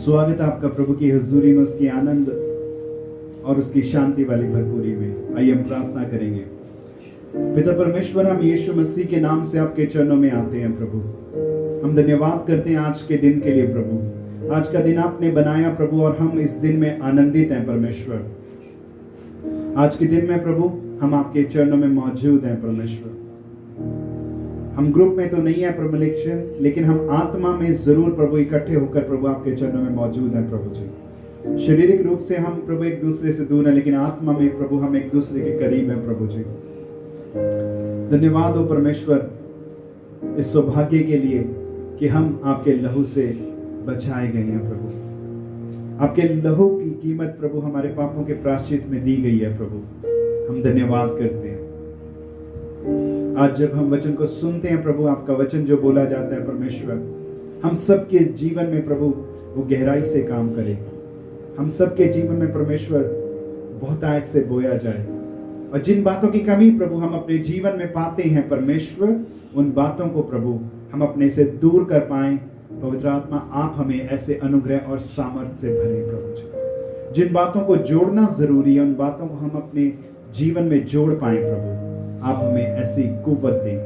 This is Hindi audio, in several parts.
स्वागत है आपका प्रभु की हुजूरी में, उसकी आनंद और उसकी शांति वाली भरपूरी में। आइए हम प्रार्थना करेंगे। पिता परमेश्वर, हम यीशु मसीह के नाम से आपके चरणों में आते हैं प्रभु। हम धन्यवाद करते हैं आज के दिन के लिए प्रभु। आज का दिन आपने बनाया प्रभु और हम इस दिन में आनंदित हैं परमेश्वर। आज के दिन में प्रभु हम आपके चरणों में मौजूद हैं परमेश्वर। हम ग्रुप में तो नहीं है प्रभु, लेकिन हम आत्मा में जरूर प्रभु इकट्ठे होकर प्रभु आपके चरणों में मौजूद हैं प्रभु जी। शारीरिक रूप से हम प्रभु एक दूसरे से दूर हैं, लेकिन आत्मा में प्रभु हम एक दूसरे के करीब हैं प्रभु जी। धन्यवाद हो परमेश्वर इस सौभाग्य के लिए कि हम आपके लहू से बचाए गए हैं प्रभु। आपके लहू की कीमत प्रभु हमारे पापों के प्रायश्चित में दी गई है प्रभु। हम धन्यवाद करते हैं। आज जब हम वचन को सुनते हैं प्रभु, आपका वचन जो बोला जाता है परमेश्वर, हम सबके जीवन में प्रभु वो गहराई से काम करे। हम सबके जीवन में परमेश्वर बहुतायत से बोया जाए, और जिन बातों की कमी प्रभु हम अपने जीवन में पाते हैं परमेश्वर, उन बातों को प्रभु हम अपने से दूर कर पाएं। पवित्र आत्मा, आप हमें ऐसे अनुग्रह और सामर्थ्य से भरें प्रभु जी। जिन बातों को जोड़ना जरूरी है, उन बातों को हम अपने जीवन में जोड़ पाएं प्रभु। आप हमें ऐसी कुव्वत दें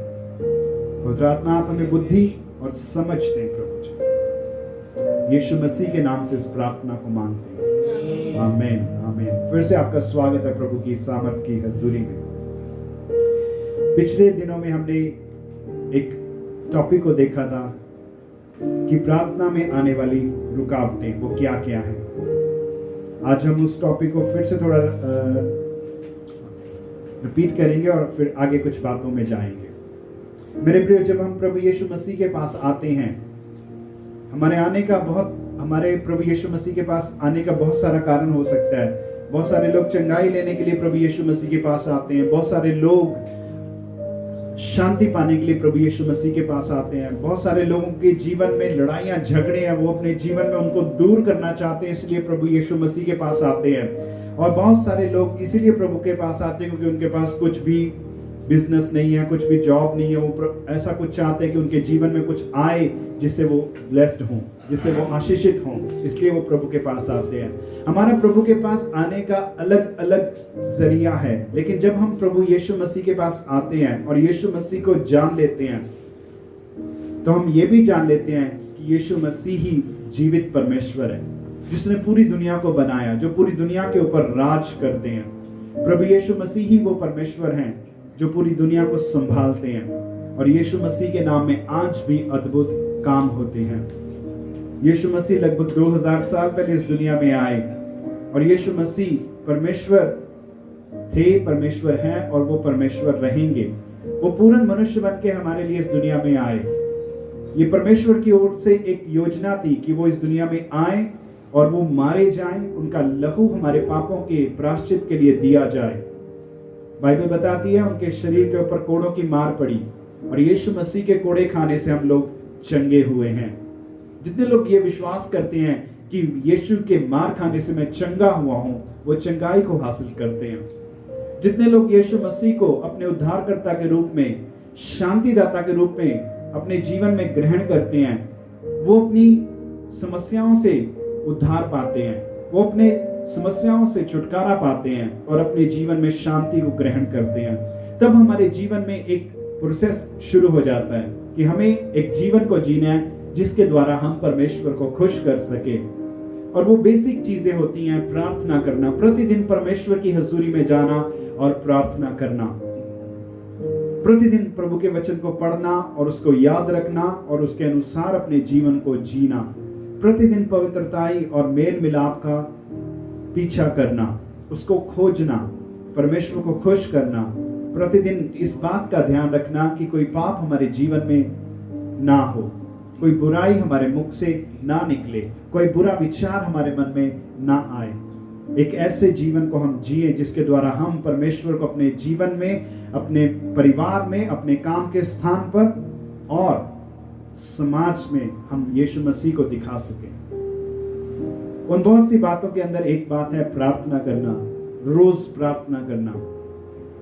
पवित्र आत्मा, आप हमें बुद्धि और समझ दें प्रभु जी। यीशु मसीह के नाम से इस प्रार्थना को मांगते हैं, आमीन आमीन। फिर से आपका स्वागत है प्रभु की सामर्थ की हजूरी में। पिछले दिनों में हमने एक टॉपिक को देखा था कि प्रार्थना में आने वाली रुकावटें वो क्या क्या है। आज हम उस टॉपिक को फिर से थोड़ा रिपीट करेंगे और फिर आगे कुछ बातों में जाएंगे। मेरे प्रिय, जब हम प्रभु यीशु मसीह के पास आते हैं, हमारे प्रभु यीशु मसीह के पास आने का बहुत सारा कारण हो सकता है। बहुत सारे लोग चंगाई लेने के लिए प्रभु यीशु मसीह के पास आते हैं। बहुत सारे लोग शांति पाने के लिए प्रभु यीशु मसीह के पास आते हैं। बहुत सारे लोगों के जीवन में लड़ाइयाँ झगड़े हैं, वो अपने जीवन में उनको दूर करना चाहते हैं, इसलिए प्रभु यीशु मसीह के पास आते हैं। और बहुत सारे लोग इसीलिए प्रभु के पास आते हैं क्योंकि उनके पास कुछ भी बिजनेस नहीं है, कुछ भी जॉब नहीं है। वो ऐसा कुछ चाहते हैं कि उनके जीवन में कुछ आए जिससे वो ब्लेस्ड हों, जिससे वो आशीषित हों, इसलिए वो प्रभु के पास आते हैं। हमारा प्रभु के पास आने का अलग अलग जरिया है, लेकिन जब हम प्रभु यीशु मसीह के पास आते हैं और यीशु मसीह को जान लेते हैं, तो हम ये भी जान लेते हैं कि यीशु मसीह ही जीवित परमेश्वर है, जिसने पूरी दुनिया को बनाया, जो पूरी दुनिया के ऊपर राज करते हैं। प्रभु यीशु मसीह ही वो परमेश्वर हैं जो पूरी दुनिया को संभालते हैं, और यीशु मसीह के नाम में आज भी अद्भुत काम होते हैं। यीशु मसीह लगभग 2000 साल पहले इस दुनिया में आए, और यीशु मसीह परमेश्वर थे, परमेश्वर हैं, और वो परमेश्वर रहेंगे। वो पूर्ण मनुष्य बन के हमारे लिए इस दुनिया में आए। ये परमेश्वर की ओर से एक योजना थी कि वो इस दुनिया में आए और वो मारे जाएं, उनका लहू हमारे पापों के प्रायश्चित के लिए दिया जाए। बाइबल बताती है उनके शरीर के ऊपर कोड़ों की मार पड़ी, और यीशु मसीह के कोड़े खाने से हम लोग चंगे हुए हैं। जितने लोग ये विश्वास करते हैं कि यीशु के मार खाने से मैं चंगा हुआ हूं, वो चंगाई को हासिल करते हैं। जितने लोग यीशु मसीह को अपने उद्धारकर्ता के रूप में, शांतिदाता के रूप में अपने जीवन में ग्रहण करते हैं, वो अपनी समस्याओं से उद्धार पाते हैं, वो अपने समस्याओं से छुटकारा पाते हैं और अपने जीवन में शांति को ग्रहण करते हैं। तब हमारे जीवन में एक प्रोसेस शुरू हो जाता है कि हमें एक जीवन को जीना है जिसके द्वारा हम परमेश्वर को खुश कर सके। और वो बेसिक चीजें होती हैं प्रार्थना करना, प्रतिदिन परमेश्वर की हजूरी में जाना और प्रार्थना करना, प्रतिदिन प्रभु के वचन को पढ़ना और उसको याद रखना और उसके अनुसार अपने जीवन को जीना, प्रतिदिन पवित्रताई और मेल मिलाप का पीछा करना, उसको खोजना, परमेश्वर को खुश करना, प्रतिदिन इस बात का ध्यान रखना कि कोई पाप हमारे जीवन में ना हो, कोई बुराई हमारे मुख से ना निकले, कोई बुरा विचार हमारे मन में ना आए। एक ऐसे जीवन को हम जिए जिसके द्वारा हम परमेश्वर को अपने जीवन में, अपने परिवार में, अपने काम के स्थान पर और समाज में हम यीशु मसीह को दिखा सकें। उन बहुत सी बातों के अंदर एक बात है प्रार्थना करना, रोज प्रार्थना करना।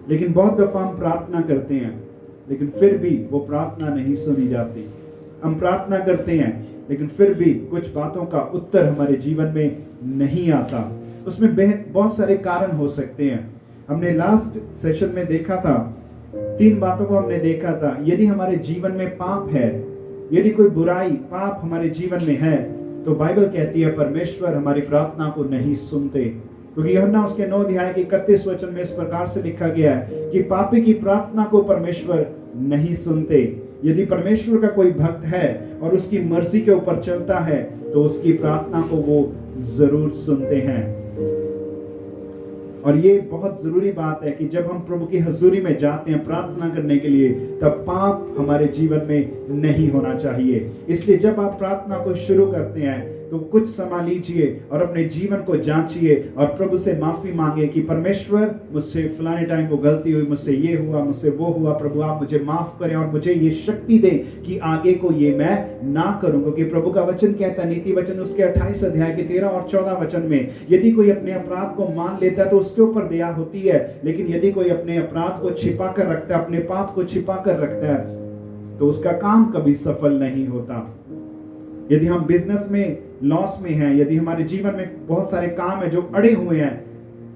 लेकिन बहुत दफा हम प्रार्थना करते हैं, लेकिन फिर भी वो प्रार्थना नहीं सुनी जाती। हम प्रार्थना करते हैं लेकिन फिर भी कुछ बातों का उत्तर हमारे जीवन में नहीं आता। उसमें बहुत सारे कारण हो सकते हैं। हमने लास्ट सेशन में देखा था, 3 बातों को हमने देखा था। यदि हमारे जीवन में पाप है, यदि कोई बुराई पाप हमारे जीवन में है, तो बाइबल कहती है परमेश्वर हमारी प्रार्थना को नहीं सुनते। क्योंकि यूहन्ना उसके 9 अध्याय के 31 वचन में इस प्रकार से लिखा गया है कि पापी की प्रार्थना को परमेश्वर नहीं सुनते। यदि परमेश्वर का कोई भक्त है और उसकी मर्जी के ऊपर चलता है, तो उसकी प्रार्थना को वो जरूर सुनते हैं। और ये बहुत जरूरी बात है कि जब हम प्रभु की हजूरी में जाते हैं प्रार्थना करने के लिए, तब पाप हमारे जीवन में नहीं होना चाहिए। इसलिए जब आप प्रार्थना को शुरू करते हैं तो कुछ समय लीजिए और अपने जीवन को जांचिए और प्रभु से माफी मांगे कि परमेश्वर मुझसे फलाने टाइम वो गलती हुई, मुझसे ये हुआ, मुझसे वो हुआ, प्रभु आप मुझे माफ करें और मुझे ये शक्ति दें कि आगे को ये मैं ना करूं। क्योंकि प्रभु का वचन कहता है, नीति वचन उसके 28 अध्याय के 13 और 14 वचन में, यदि कोई अपने अपराध को मान लेता है तो उसके ऊपर दया होती है, लेकिन यदि कोई अपने अपराध को छिपा कर रखता है, अपने पाप को छिपा कर रखता है, तो उसका काम कभी सफल नहीं होता। यदि हम बिजनेस में लॉस में हैं, यदि हमारे जीवन में बहुत सारे काम है जो अड़े हुए हैं,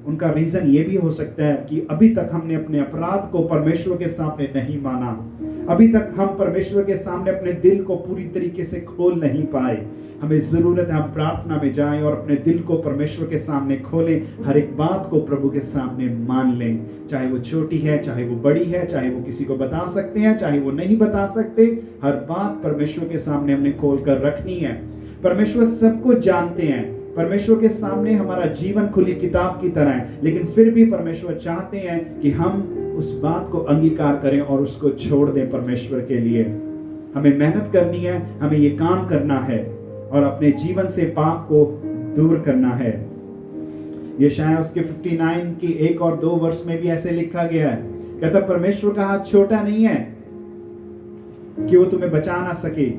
उनका रीजन ये भी हो सकता है कि अभी तक हमने अपने अपराध को परमेश्वर के सामने नहीं माना। अभी तक हम परमेश्वर के सामने अपने दिल को पूरी तरीके से खोल नहीं पाए। हमें जरूरत है हम प्रार्थना में जाएं और अपने दिल को परमेश्वर के सामने खोलें, हर एक बात को प्रभु के सामने मान लें, चाहे वो छोटी है, चाहे वो बड़ी है, चाहे वो किसी को बता सकते हैं, चाहे वो नहीं बता सकते। हर बात परमेश्वर के सामने हमने खोल कर रखनी है। परमेश्वर सब कुछ जानते हैं। परमेश्वर के सामने हमारा जीवन खुली किताब की तरह है, लेकिन फिर भी परमेश्वर चाहते हैं कि हम उस बात को अंगीकार करें और उसको छोड़ दें परमेश्वर के लिए। हमें मेहनत करनी है, हमें ये काम करना है और अपने जीवन से पाप को दूर करना है। यशायाह उसके 59 की 1 और 2 वर्ष में भी ऐसे लिखा गया है, कहता परमेश्वर का हाथ छोटा नहीं है कि वो तुम्हें बचा ना सके।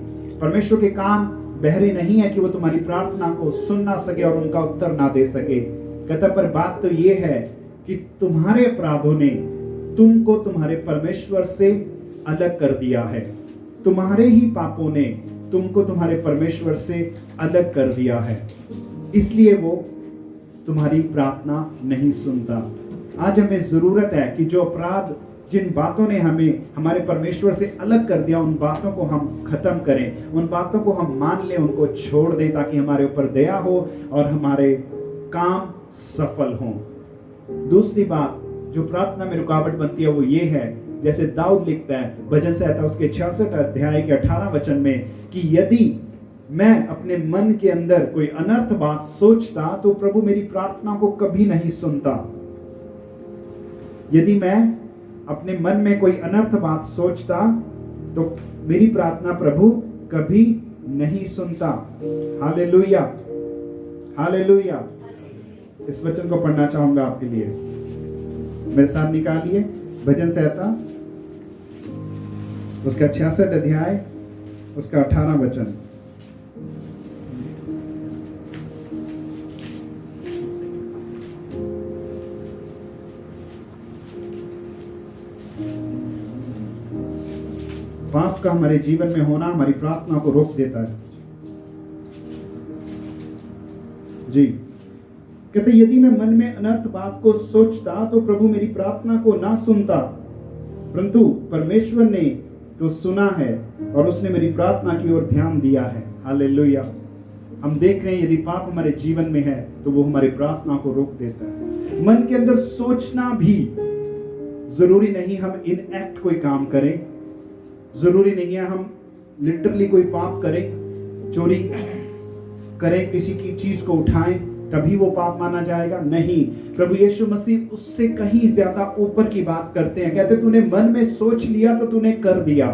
परमेश्वर के कान बहरे नहीं है कि वो तुम्हारी प्रार्थना को सुन ना सके और उनका उत्तर ना दे सके। कहता पर बात तो ये है कि तुम्हारे अपराधों ने तुमको तुम्हारे परमेश्वर से अलग कर दिया है। तुम्हारे ही पापों ने तुमको तुम्हारे परमेश्वर से अलग कर दिया है, इसलिए वो तुम्हारी प्रार्थना नहीं सुनता। आज हमें जरूरत है कि जो अपराध, जिन बातों ने हमें हमारे परमेश्वर से अलग कर दिया, उन बातों को हम खत्म करें, उन बातों को हम मान लें, उनको छोड़ दें, ताकि हमारे ऊपर दया हो और हमारे काम सफल हों। दूसरी बात जो प्रार्थना में रुकावट बनती है वो ये है, जैसे दाऊद लिखता है भजन संहिता उसके 66 अध्याय के 18 वचन में, कि यदि मैं अपने मन के अंदर कोई अनर्थ बात सोचता तो प्रभु मेरी प्रार्थना को कभी नहीं सुनता। यदि मैं अपने मन में कोई अनर्थ बात सोचता तो मेरी प्रार्थना प्रभु कभी नहीं सुनता। Hallelujah, hallelujah. इस वचन को पढ़ना चाहूंगा आपके लिए, मेरे साथ निकालिए भजन संहिता उसका 66 अध्याय उसका 18 वचन। पाप का हमारे जीवन में होना हमारी प्रार्थना को रोक देता है। जी, कहते यदि मैं मन में अनर्थ बात को सोचता तो प्रभु मेरी प्रार्थना को ना सुनता, परंतु परमेश्वर ने तो सुना है और उसने मेरी प्रार्थना की ओर ध्यान दिया है। हालेलुया। हम देख रहे हैं यदि पाप हमारे जीवन में है तो वो हमारी प्रार्थना को रोक देता है। मन के अंदर सोचना भी जरूरी नहीं हम इनएक्ट कोई काम करें, जरूरी नहीं है हम लिटरली कोई पाप करें, चोरी करें, किसी की चीज को उठाएं तभी वो पाप माना जाएगा। नहीं, प्रभु यीशु मसीह उससे कहीं ज्यादा ऊपर की बात करते हैं। कहते तूने मन में सोच लिया तो तूने कर दिया।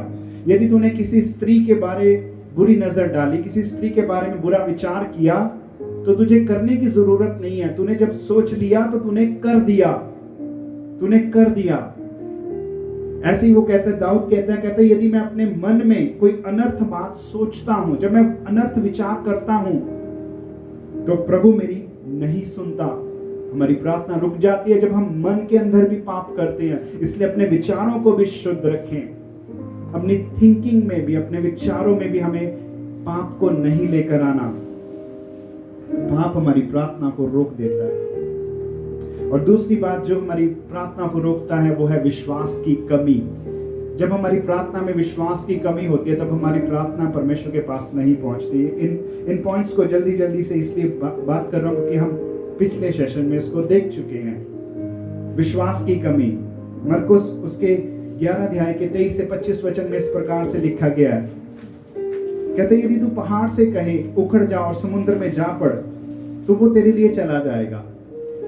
यदि तूने किसी स्त्री के बारे बुरी नजर डाली, किसी स्त्री के बारे में बुरा विचार किया, तो तुझे करने की जरूरत नहीं है। तूने जब सोच लिया तो तूने कर दिया, तूने कर दिया। ऐसे ही वो कहते हैं, दाऊद कहते हैं यदि मैं अपने मन में कोई अनर्थ बात सोचता हूं, जब मैं अनर्थ विचार करता हूं, तो प्रभु मेरी नहीं सुनता। हमारी प्रार्थना रुक जाती है जब हम मन के अंदर भी पाप करते हैं। इसलिए अपने विचारों को भी शुद्ध रखें, अपनी थिंकिंग में भी, अपने विचारों में भी हमें पाप को नहीं लेकर आना, पाप हमारी प्रार्थना को रोक देता है। और दूसरी बात जो हमारी प्रार्थना को रोकता है वो है विश्वास की कमी। जब हमारी प्रार्थना में विश्वास की कमी होती है तब हमारी प्रार्थना परमेश्वर के पास नहीं पहुंचती। इन पॉइंट्स को जल्दी से इसलिए बात कर रहा हूं क्योंकि हम पिछले सेशन में इसको देख चुके हैं। विश्वास की कमी, मरकुस उसके 11 अध्याय के 23 से 25 वचन में इस प्रकार से लिखा गया है। कहते यदि तू पहाड़ से कहे उखड़ जा और समुद्र में जा पड़ तो वो तेरे लिए चला जाएगा,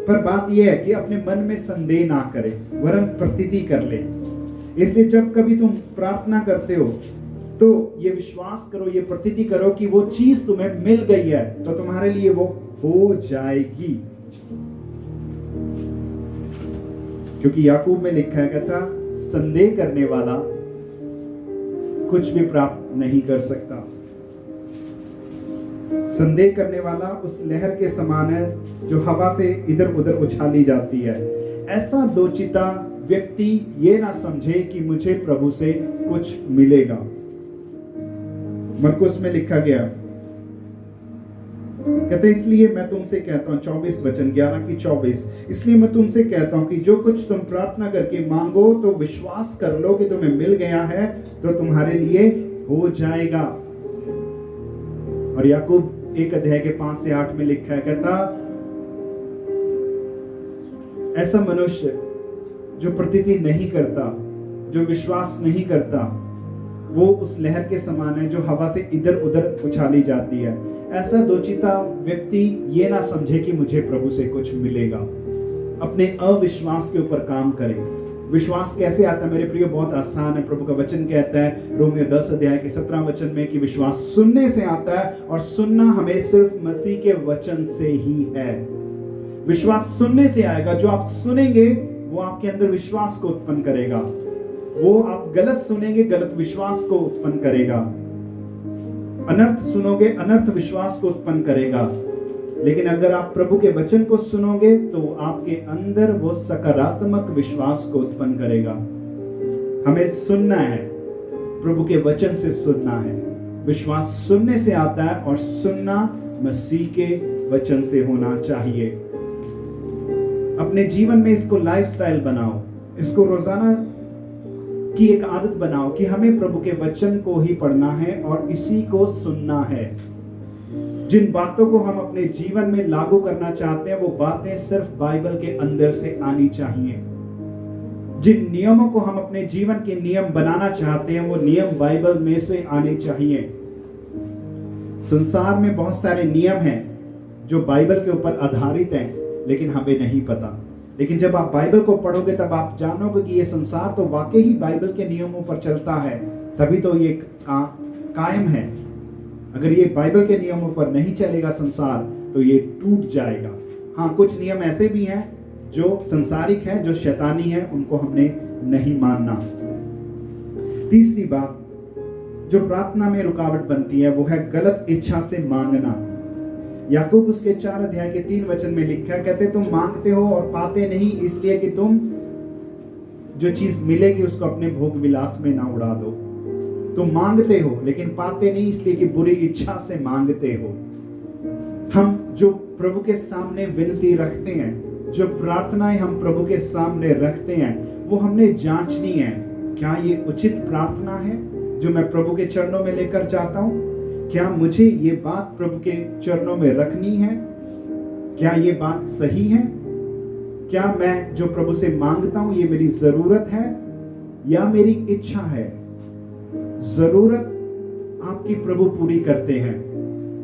पर बात यह है कि अपने मन में संदेह ना करे वरन प्रतीति कर ले। इसलिए जब कभी तुम प्रार्थना करते हो तो ये विश्वास करो, ये प्रतीति करो कि वो चीज तुम्हें मिल गई है तो तुम्हारे लिए वो हो जाएगी। क्योंकि याकूब में लिखा है, कहता संदेह करने वाला कुछ भी प्राप्त नहीं कर सकता। संदेह करने वाला उस लहर के समान है जो हवा से इधर उधर उछाली जाती है। ऐसा दोचिता व्यक्ति ये ना समझे कि मुझे प्रभु से कुछ मिलेगा। मरकुस में लिखा गया, कहते इसलिए मैं तुमसे कहता हूं, 24 वचन 11 की 24, इसलिए मैं तुमसे कहता हूं कि जो कुछ तुम प्रार्थना करके मांगो तो विश्वास कर लो कि तुम्हें मिल गया है तो तुम्हारे लिए हो जाएगा। और याकूब 1 अध्याय के 5 से 8 में लिखा है, कहता ऐसा मनुष्य जो प्रतीति नहीं करता, जो विश्वास नहीं करता, वो उस लहर के समान है जो हवा से इधर उधर उछाली जाती है। ऐसा दोचिता व्यक्ति ये ना समझे कि मुझे प्रभु से कुछ मिलेगा। अपने अविश्वास के ऊपर काम करें। विश्वास कैसे आता है मेरे प्रिय? बहुत आसान है। प्रभु का वचन कहता है रोमियो 10 अध्याय के 17 वचन में कि विश्वास सुनने से आता है और सुनना हमें सिर्फ मसीह के वचन से ही है। विश्वास सुनने से आएगा। जो आप सुनेंगे वो आपके अंदर विश्वास को उत्पन्न करेगा। वो आप गलत सुनेंगे, गलत विश्वास को उत्पन्न करेगा। अनर्थ सुनोगे, अनर्थ विश्वास को उत्पन्न करेगा। लेकिन अगर आप प्रभु के वचन को सुनोगे तो आपके अंदर वो सकारात्मक विश्वास को उत्पन्न करेगा। हमें सुनना है, प्रभु के वचन से सुनना है। विश्वास सुनने से आता है और सुनना मसीह के वचन से होना चाहिए। अपने जीवन में इसको लाइफस्टाइल बनाओ, इसको रोजाना की एक आदत बनाओ कि हमें प्रभु के वचन को ही पढ़ना है और इसी को सुनना है। जिन बातों को हम अपने जीवन में लागू करना चाहते हैं वो बातें सिर्फ बाइबल के अंदर से आनी चाहिए। जिन नियमों को हम अपने जीवन के नियम बनाना चाहते हैं वो नियम बाइबल में से आने चाहिए। संसार में बहुत सारे नियम हैं जो बाइबल के ऊपर आधारित हैं लेकिन हमें नहीं पता। लेकिन जब आप बाइबल को पढ़ोगे तब आप जानोगे कि ये संसार तो वाकई ही बाइबल के नियमों पर चलता है, तभी तो ये कायम है। अगर ये बाइबल के नियमों पर नहीं चलेगा संसार तो ये टूट जाएगा। हाँ, कुछ नियम ऐसे भी हैं जो संसारिक हैं, जो शैतानी हैं, उनको हमने नहीं मानना। तीसरी बात जो प्रार्थना में रुकावट बनती है वो है गलत इच्छा से मांगना। याकूब उसके 4 अध्याय के 3 वचन में लिखा है, कहते तुम मांगते हो और पाते नहीं इसलिए कि तुम जो चीज मिलेगी उसको अपने भोग विलास में ना उड़ा दो। तुम मांगते हो लेकिन पाते नहीं इसलिए कि बुरी इच्छा से मांगते हो। हम जो प्रभु के सामने विनती रखते हैं, जो प्रार्थनाएं हम प्रभु के सामने रखते हैं, वो हमने जांचनी है। क्या ये उचित प्रार्थना है जो मैं प्रभु के चरणों में लेकर जाता हूं? क्या मुझे ये बात प्रभु के चरणों में रखनी है? क्या ये बात सही है? क्या मैं जो प्रभु से मांगता हूं ये मेरी जरूरत है या मेरी इच्छा है? जरूरत आपकी प्रभु पूरी करते हैं।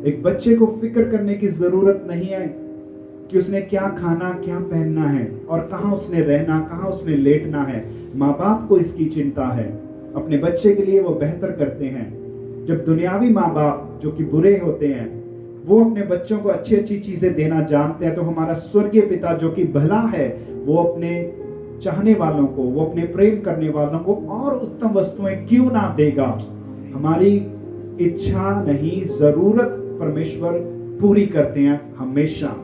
एक बच्चे को फिक्र करने की जरूरत नहीं है कि उसने क्या खाना, क्या पहनना है और कहां उसने रहना, कहां उसने लेटना है। माँ बाप को इसकी चिंता है। अपने बच्चे के लिए वो बेहतर करते हैं। जब दुनियावी माँ बाप जो कि बुरे होते हैं वो अपने बच्चों को अच्छी अच्छी चीजें देना जानते हैं, तो हमारा स्वर्गीय पिता जो कि भला है वो अपने चाहने वालों को, वो अपने प्रेम करने वालों को और उत्तम वस्तुएं क्यों ना देगा। हमारी इच्छा नहीं, जरूरत परमेश्वर पूरी करते हैं हमेशा।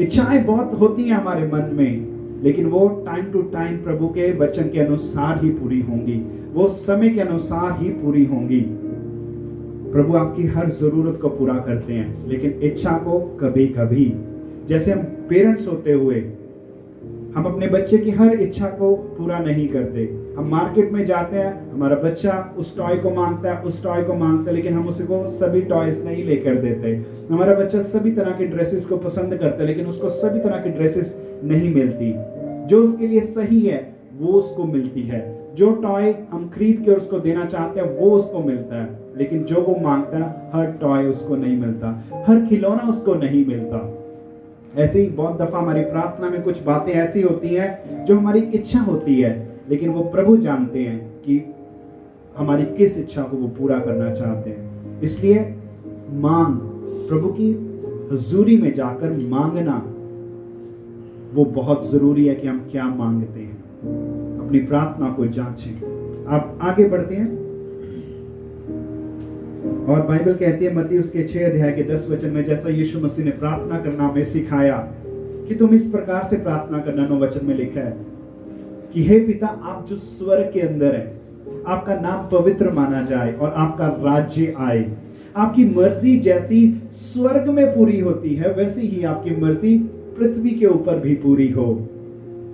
इच्छाएं बहुत होती हैं हमारे मन में, लेकिन वो टाइम टू टाइम प्रभु के वचन के अनुसार ही पूरी होंगी, वो समय के अनुसार ही पूरी होंगी। प्रभु आपकी हर जरूरत को पूरा करते हैं, लेकिन इच्छा को कभी कभी, जैसे हम पेरेंट्स होते हुए हम अपने बच्चे की हर इच्छा को पूरा नहीं करते। हम मार्केट में जाते हैं, हमारा बच्चा उस टॉय को मांगता है, उस टॉय को मांगता है, लेकिन हम उसको सभी टॉयज नहीं लेकर देते। हमारा बच्चा सभी तरह की ड्रेसेस को पसंद करता है, लेकिन उसको सभी तरह की ड्रेसेस नहीं मिलती। जो उसके लिए सही है वो उसको मिलती है। जो टॉय हम खरीद के उसको देना चाहते हैं वो उसको मिलता है, लेकिन जो वो मांगता है हर टॉय उसको नहीं मिलता, हर खिलौना उसको नहीं मिलता। ऐसे ही बहुत दफा हमारी प्रार्थना में कुछ बातें ऐसी होती हैं जो हमारी इच्छा होती है, लेकिन वो प्रभु जानते हैं कि हमारी किस इच्छा को वो पूरा करना चाहते हैं। इसलिए मांग, प्रभु की हुजूरी में जाकर मांगना वो बहुत जरूरी है कि हम क्या मांगते हैं। अपनी प्रार्थना को जांचें। आप आगे बढ़ते हैं और बाइबल कहती है मत्ती उसके 6 अध्याय के 10 वचन में, जैसा यीशु मसीह ने प्रार्थना करना हमें सिखाया कि तुम इस प्रकार से प्रार्थना करना। 9 वचन में लिखा है कि हे पिता, आप जो स्वर्ग के अंदर है, आपका नाम पवित्र माना जाए और आपका राज्य आए। आपकी मर्जी जैसी स्वर्ग में पूरी होती है, वैसी ही आपकी मर्जी पृथ्वी के ऊपर भी पूरी हो।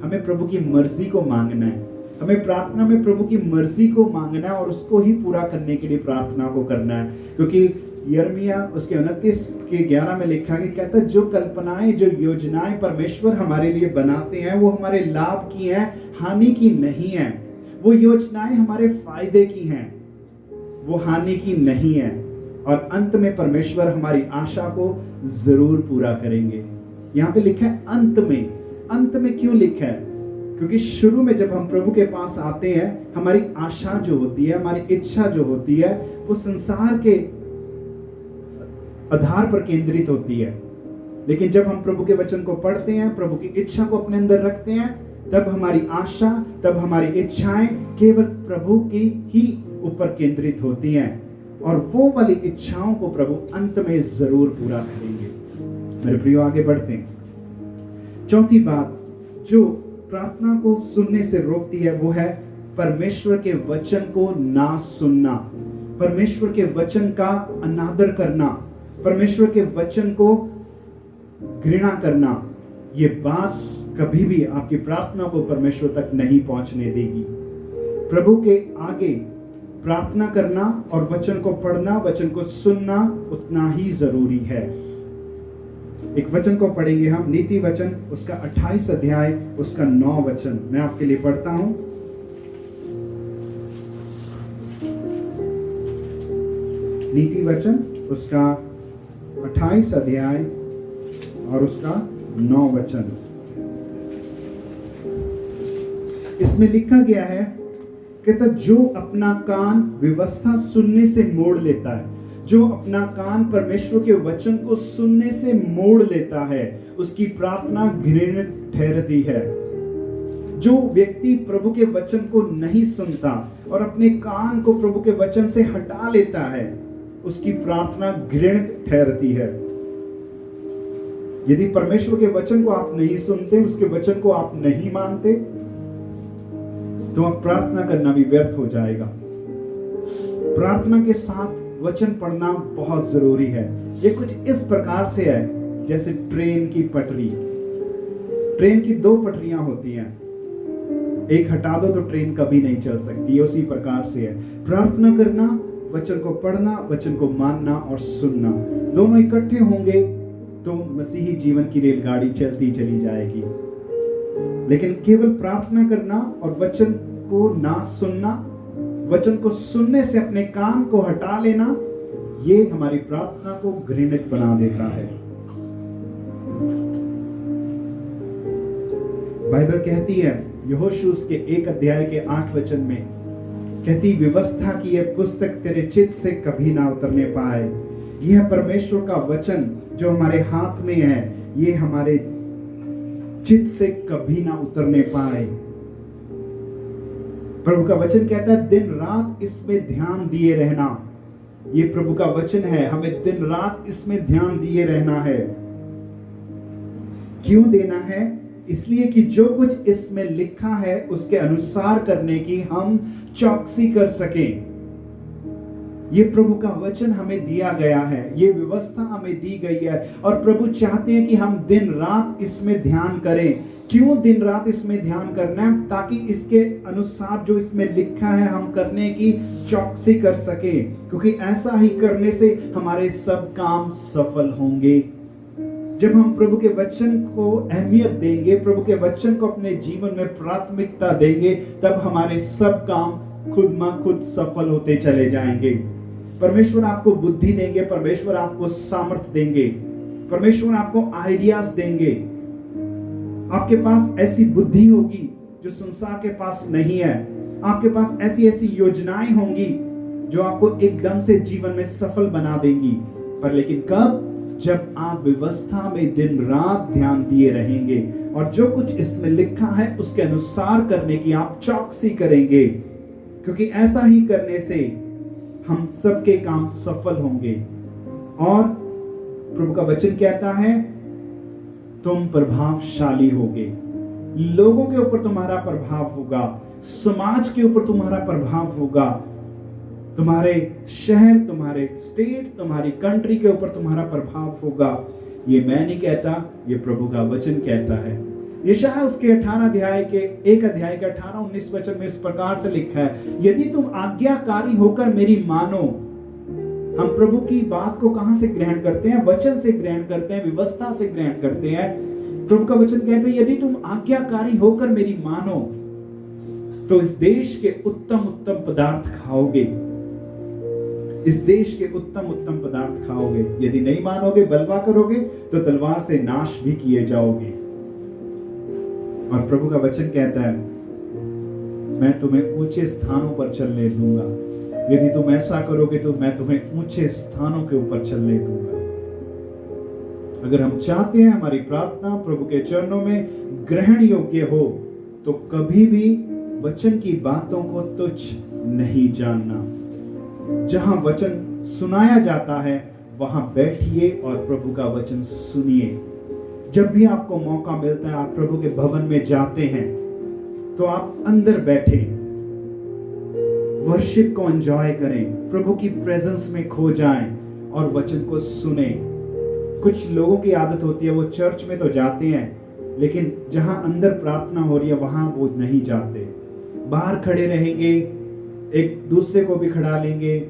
हमें प्रभु की मर्जी को मांगना है। हमें प्रार्थना में प्रभु की मर्जी को मांगना है और उसको ही पूरा करने के लिए प्रार्थना को करना है। क्योंकि यिर्मयाह उसके 29 के 11 में लिखा है, कहता है जो कल्पनाएं, जो योजनाएं परमेश्वर हमारे लिए बनाते हैं वो हमारे लाभ की हैं, हानि की नहीं है। वो योजनाएं हमारे फायदे की हैं, वो हानि की नहीं है। और अंत में परमेश्वर हमारी आशा को जरूर पूरा करेंगे। यहाँ पे लिखा है अंत में। अंत में क्यों लिखा है? क्योंकि शुरू में जब हम प्रभु के पास आते हैं, हमारी आशा जो होती है, हमारी इच्छा जो होती है, वो संसार के आधार पर केंद्रित होती है। लेकिन जब हम प्रभु के वचन को पढ़ते हैं, प्रभु की इच्छा को अपने अंदर रखते हैं, तब हमारी आशा, तब हमारी इच्छाएं केवल प्रभु की ही ऊपर केंद्रित होती हैं और वो वाली इच्छाओं को प्रभु अंत में जरूर पूरा करेंगे। मेरे प्रियो, आगे बढ़ते हैं। चौथी बात जो प्रार्थना को सुनने से रोकती है वो है परमेश्वर के वचन को ना सुनना, परमेश्वर के वचन का अनादर करना, परमेश्वर के वचन को घृणा करना। ये बात कभी भी आपकी प्रार्थना को परमेश्वर तक नहीं पहुंचने देगी। प्रभु के आगे प्रार्थना करना और वचन को पढ़ना, वचन को सुनना उतना ही जरूरी है। एक वचन को पढ़ेंगे हम, नीति वचन उसका 28 अध्याय उसका 9 वचन मैं आपके लिए पढ़ता हूं। नीति वचन उसका 28 अध्याय और उसका 9 वचन। इसमें लिखा गया है, कहता जो अपना कान व्यवस्था सुनने से मोड़ लेता है, जो अपना कान परमेश्वर के वचन को सुनने से मोड़ लेता है, उसकी प्रार्थना घृणित ठहरती है। जो व्यक्ति प्रभु के वचन को नहीं सुनता और अपने कान को प्रभु के वचन से हटा लेता है, उसकी प्रार्थना घृणित ठहरती है। यदि परमेश्वर के वचन को आप नहीं सुनते, उसके वचन को आप नहीं मानते, तो आप प्रार्थना करना भी व्यर्थ हो जाएगा। प्रार्थना के साथ वचन पढ़ना बहुत जरूरी है। ये कुछ इस प्रकार से है जैसे ट्रेन की पटरी। ट्रेन की 2 पटरियां होती हैं, एक हटा दो तो ट्रेन कभी नहीं चल सकती। ये उसी प्रकार से है प्रार्थना करना, वचन को पढ़ना, वचन को मानना और सुनना, दोनों इकट्ठे होंगे तो मसीही जीवन की रेलगाड़ी चलती चली जाएगी। लेकिन केवल प्रार्थना करना और वचन को ना सुनना, वचन को सुनने से अपने कान को हटा लेना, ये हमारी प्रार्थना को घृणित बना देता है। बाइबल कहती है यहोशू के 1 अध्याय के 8 वचन में, कहती व्यवस्था की यह पुस्तक तेरे चित्त से कभी ना उतरने पाए। यह परमेश्वर का वचन जो हमारे हाथ में है, ये हमारे चित्त से कभी ना उतरने पाए। प्रभु का वचन कहता है दिन रात इसमें ध्यान दिए रहना। ये प्रभु का वचन है, हमें दिन रात इसमें ध्यान दिए रहना है। क्यों देना है? इसलिए कि जो कुछ इसमें लिखा है उसके अनुसार करने की हम चौकसी कर सकें। ये प्रभु का वचन हमें दिया गया है, ये व्यवस्था हमें दी गई है और प्रभु चाहते हैं कि हम दिन रात इसमें ध्यान करें। क्यों दिन रात इसमें ध्यान करना है? ताकि इसके अनुसार जो इसमें लिखा है हम करने की चौकसी कर सके, क्योंकि ऐसा ही करने से हमारे सब काम सफल होंगे। जब हम प्रभु के वचन को अहमियत देंगे, प्रभु के वचन को अपने जीवन में प्राथमिकता देंगे, तब हमारे सब काम खुद म खुद सफल होते चले जाएंगे। परमेश्वर आपको बुद्धि देंगे, परमेश्वर आपको सामर्थ्य देंगे, परमेश्वर आपको आइडियाज देंगे। आपके पास ऐसी बुद्धि होगी जो संसार के पास नहीं है। आपके पास ऐसी ऐसी योजनाएं होंगी जो आपको एकदम से जीवन में सफल बना देंगी। पर लेकिन कब? जब आप व्यवस्था में दिन रात ध्यान दिए रहेंगे और जो कुछ इसमें लिखा है उसके अनुसार करने की आप चौकसी करेंगे, क्योंकि ऐसा ही करने से हम सबके काम सफल होंगे। और प्रभु का वचन कहता है तुम प्रभावशाली होगे, लोगों के ऊपर तुम्हारा प्रभाव होगा, समाज के ऊपर तुम्हारा प्रभाव होगा, तुम्हारे शहर, तुम्हारे स्टेट, तुम्हारी कंट्री के ऊपर तुम्हारा प्रभाव होगा। ये मैं नहीं कहता, ये प्रभु का वचन कहता है। यशायाह उसके 18 अध्याय के 1 अध्याय के 18-19 वचन में इस प्रकार से लिखा है, यदि तुम आज्ञाकारी होकर मेरी मानो। हम प्रभु की बात को कहां से ग्रहण करते हैं? वचन से ग्रहण करते हैं, व्यवस्था से ग्रहण करते हैं। प्रभु का वचन कहता है यदि तुम आज्ञाकारी होकर मेरी मानो तो इस देश के उत्तम उत्तम पदार्थ खाओगे, इस देश के उत्तम उत्तम पदार्थ खाओगे। यदि नहीं मानोगे, बलवा करोगे, तो तलवार से नाश भी किए जाओगे। और प्रभु का वचन कहता है मैं तुम्हें ऊंचे स्थानों पर चलने दूंगा। यदि तुम ऐसा करोगे तो मैं तुम्हें ऊंचे स्थानों के ऊपर चलने दूंगा। अगर हम चाहते हैं हमारी प्रार्थना प्रभु के चरणों में ग्रहण योग्य हो, तो कभी भी वचन की बातों को तुच्छ नहीं जानना। जहां वचन सुनाया जाता है वहां बैठिए और प्रभु का वचन सुनिए। जब भी आपको मौका मिलता है, आप प्रभु के भवन में जाते हैं, तो आप अंदर बैठे वर्शिप को एंजॉय करें, प्रभु की प्रेजेंस में खो जाएं और वचन को सुने। कुछ लोगों की आदत होती है वो चर्च में तो जाते हैं, लेकिन जहां अंदर प्रार्थना हो रही है वहां वो नहीं जाते। बाहर खड़े रहेंगे, एक दूसरे को भी खड़ा लेंगे,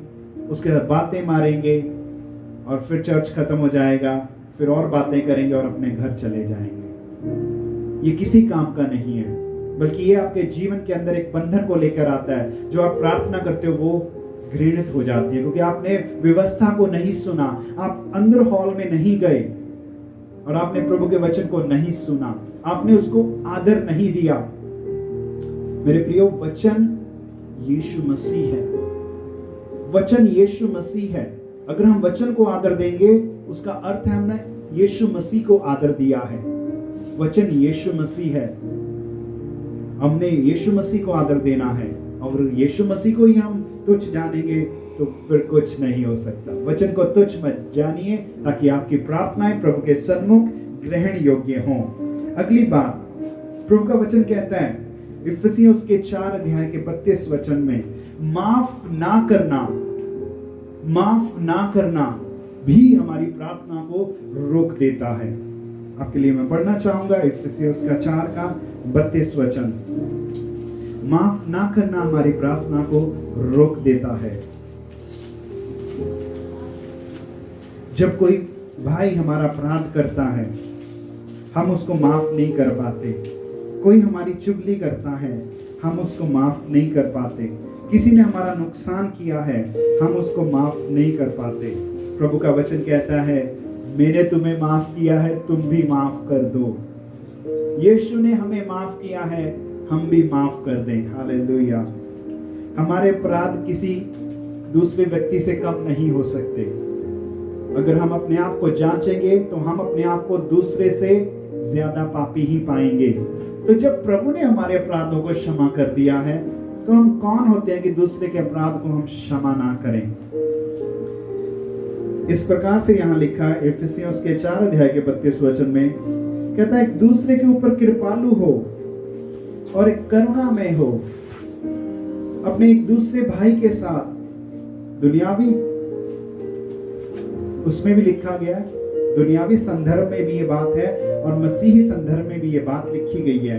उसके साथ बातें मारेंगे और फिर चर्च खत्म हो जाएगा, फिर और बातें करेंगे और अपने घर चले जाएंगे। ये किसी काम का नहीं है, बल्कि ये आपके जीवन के अंदर एक बंधन को लेकर आता है। जो आप प्रार्थना करते हो वो घृणित हो जाती है, क्योंकि आपने व्यवस्था को नहीं सुना, आप अंदर हॉल में नहीं गए और आपने प्रभु के वचन को नहीं सुना, आपने उसको आदर नहीं दिया। मेरे प्रियो, वचन यीशु मसीह है, वचन यीशु मसीह है। अगर हम वचन को आदर देंगे उसका अर्थ है हमने यीशु मसीह को आदर दिया है। वचन यीशु मसीह है, हमने यीशु मसीह को आदर देना है। और यीशु मसीह को ही हम तुच्छ जानेंगे तो फिर कुछ नहीं हो सकता। वचन को तुच्छ मत जानिए, ताकि आपकी प्रार्थनाएं प्रभु के सन्मुख ग्रहण योग्य हों। अगली बात, प्रभु का वचन कहता है इफिसियों उसके 4 अध्याय के 32 वचन में, माफ ना करना भी हमारी प्रार्थना को रोक देता है। आपके लिए मैं पढ़ना चाहूंगा इफिसियों का 4 का 32 वचन। माफ ना करना हमारी प्रार्थना को रोक देता है। जब कोई भाई हमारा अपराध करता है, हम उसको माफ नहीं कर पाते। कोई हमारी चुगली करता है, हम उसको माफ नहीं कर पाते। किसी ने हमारा नुकसान किया है, हम उसको माफ नहीं कर पाते। प्रभु का वचन कहता है मैंने तुम्हें माफ किया है, तुम भी माफ कर दो। यीशु ने हमें माफ किया है, हम भी माफ कर दें। हालेलुया। हमारे अपराध किसी दूसरे व्यक्ति से कम नहीं हो सकते। अगर हम अपने आप को जांचेंगे तो हम अपने आप को दूसरे से ज्यादा पापी ही पाएंगे। तो जब प्रभु ने हमारे अपराधों को क्षमा कर दिया है, तो हम कौन होते हैं कि दूसरे के अपराध को हम क्षमा ना करें। इस प्रकार से यहां लिखा है इफिसियों के 4 अध्याय के 32 वचन में, कहता है एक दूसरे के ऊपर कृपालु हो और एक करुणामय हो। अपने एक दूसरे भाई के साथ दुनियावी उसमें भी लिखा गया है, दुनियावी संदर्भ में भी ये बात है और मसीही संदर्भ में भी ये बात लिखी गई है।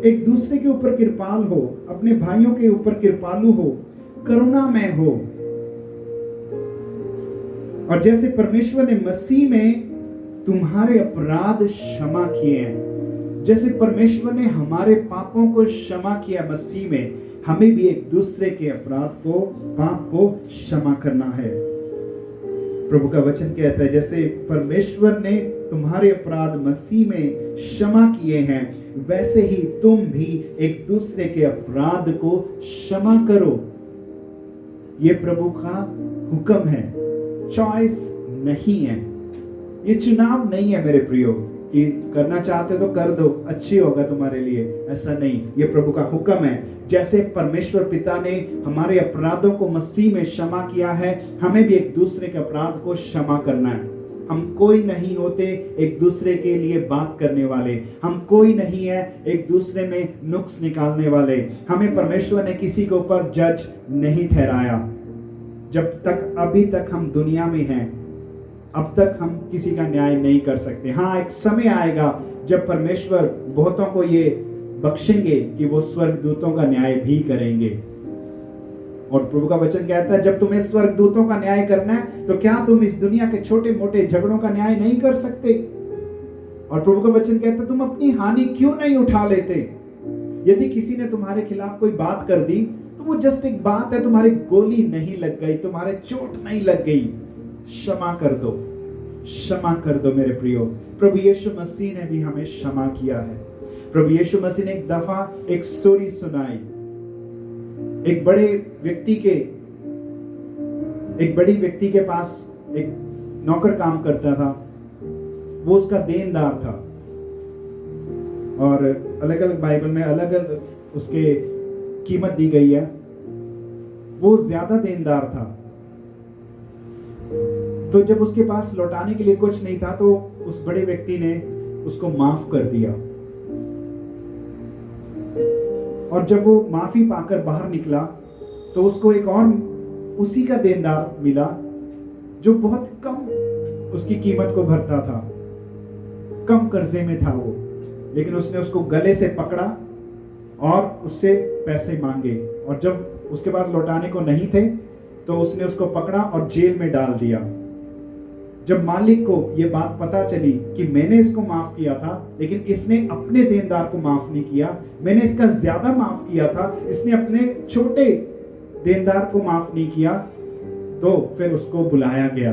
एक दूसरे के ऊपर कृपाल हो, अपने भाइयों के ऊपर कृपालु हो, करुणामय हो। और जैसे परमेश्वर ने मसीह में तुम्हारे अपराध क्षमा किए हैं, जैसे परमेश्वर ने हमारे पापों को क्षमा किया मसीह में, हमें भी एक दूसरे के अपराध को, पाप को क्षमा करना है। प्रभु का वचन कहता है जैसे परमेश्वर ने तुम्हारे अपराध मसीह में क्षमा किए हैं, वैसे ही तुम भी एक दूसरे के अपराध को क्षमा करो। ये प्रभु का हुक्म है, चॉइस नहीं है, ये चुनाव नहीं है मेरे प्रियो कि करना चाहते तो कर दो, अच्छी होगा तुम्हारे लिए, ऐसा नहीं। ये प्रभु का हुक्म है। जैसे परमेश्वर पिता ने हमारे अपराधों को मसीह में क्षमा किया है, हमें भी एक दूसरे के अपराध को क्षमा करना है। हम कोई नहीं होते एक दूसरे के लिए बात करने वाले, हम कोई नहीं है एक दूसरे में नुक्स निकालने वाले। हमें परमेश्वर ने किसी के ऊपर जज नहीं ठहराया। जब तक अभी तक हम दुनिया में हैं, अब तक हम किसी का न्याय नहीं कर सकते। हाँ, एक समय आएगा जब परमेश्वर बहुतों को ये बख्शेंगे कि वो स्वर्गदूतों का न्याय भी करेंगे। और प्रभु का वचन कहता है जब तुम्हें स्वर्गदूतों का न्याय करना है तो क्या तुम इस दुनिया के छोटे मोटे झगड़ों का न्याय नहीं कर सकते? और प्रभु का वचन कहता है तुम अपनी हानि क्यों नहीं उठा लेते? यदि किसी ने तुम्हारे खिलाफ कोई बात कर दी तो वो जस्ट एक बात है, तुम्हारी गोली नहीं लग गई, तुम्हारे चोट नहीं लग गई, क्षमा कर दो, क्षमा कर दो मेरे प्रियो। प्रभु यीशु मसीह ने भी हमें क्षमा किया है। प्रभु यीशु मसीह ने एक दफा एक स्टोरी सुनाई। एक बड़ी व्यक्ति के पास एक नौकर काम करता था। वो उसका देनदार था और अलग अलग बाइबल में अलग अलग उसके कीमत दी गई है। वो ज्यादा देनदार था, तो जब उसके पास लौटाने के लिए कुछ नहीं था तो उस बड़े व्यक्ति ने उसको माफ कर दिया। और जब वो माफी पाकर बाहर निकला तो उसको एक और उसी का देनदार मिला जो बहुत कम उसकी कीमत को भरता था, कम कर्जे में था वो, लेकिन उसने उसको गले से पकड़ा और उससे पैसे मांगे। और जब उसके पास लौटाने को नहीं थे तो उसने उसको पकड़ा और जेल में डाल दिया। जब मालिक को ये बात पता चली कि मैंने इसको माफ किया था लेकिन इसने अपने देनदार को माफ नहीं किया, मैंने इसका ज्यादा माफ किया था, इसने अपने छोटे देनदार को माफ नहीं किया, तो फिर उसको बुलाया गया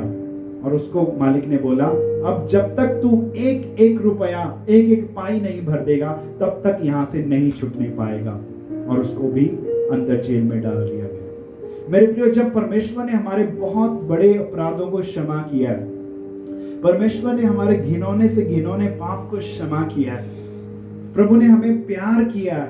और उसको मालिक ने बोला अब जब तक तू एक एक रुपया, एक एक पाई नहीं भर देगा तब तक यहां से नहीं छुटने पाएगा। और उसको भी अंदर जेल में डाल दिया गया। मेरे प्रियो, जब परमेश्वर ने हमारे बहुत बड़े अपराधों को क्षमा किया है, परमेश्वर ने हमारे घिनौने से घिनौने पाप को क्षमा किया है, प्रभु ने हमें प्यार किया है,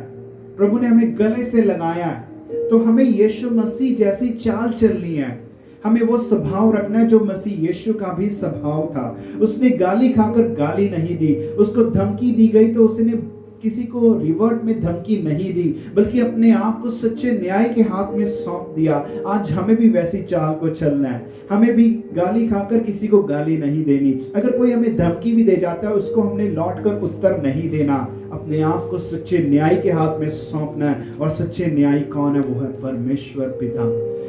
प्रभु ने हमें गले से लगाया है, तो हमें यीशु मसीह जैसी चाल चलनी है। हमें वो स्वभाव रखना है जो मसीह यीशु का भी स्वभाव था। उसने गाली खाकर गाली नहीं दी, उसको धमकी दी गई तो उसने किसी को रिवर्ट में धमकी नहीं दी, बल्कि अपने आप को सच्चे न्याय के हाथ में सौंप दिया। आज हमें भी वैसी चाल को चलना है। हमें भी गाली खाकर किसी को गाली नहीं देनी। अगर कोई हमें धमकी भी दे जाता है उसको हमने लौट कर उत्तर नहीं देना। अपने आप को सच्चे न्याय के हाथ में सौंपना है। और सच्चे न्याय कौन है? वो है परमेश्वर पिता।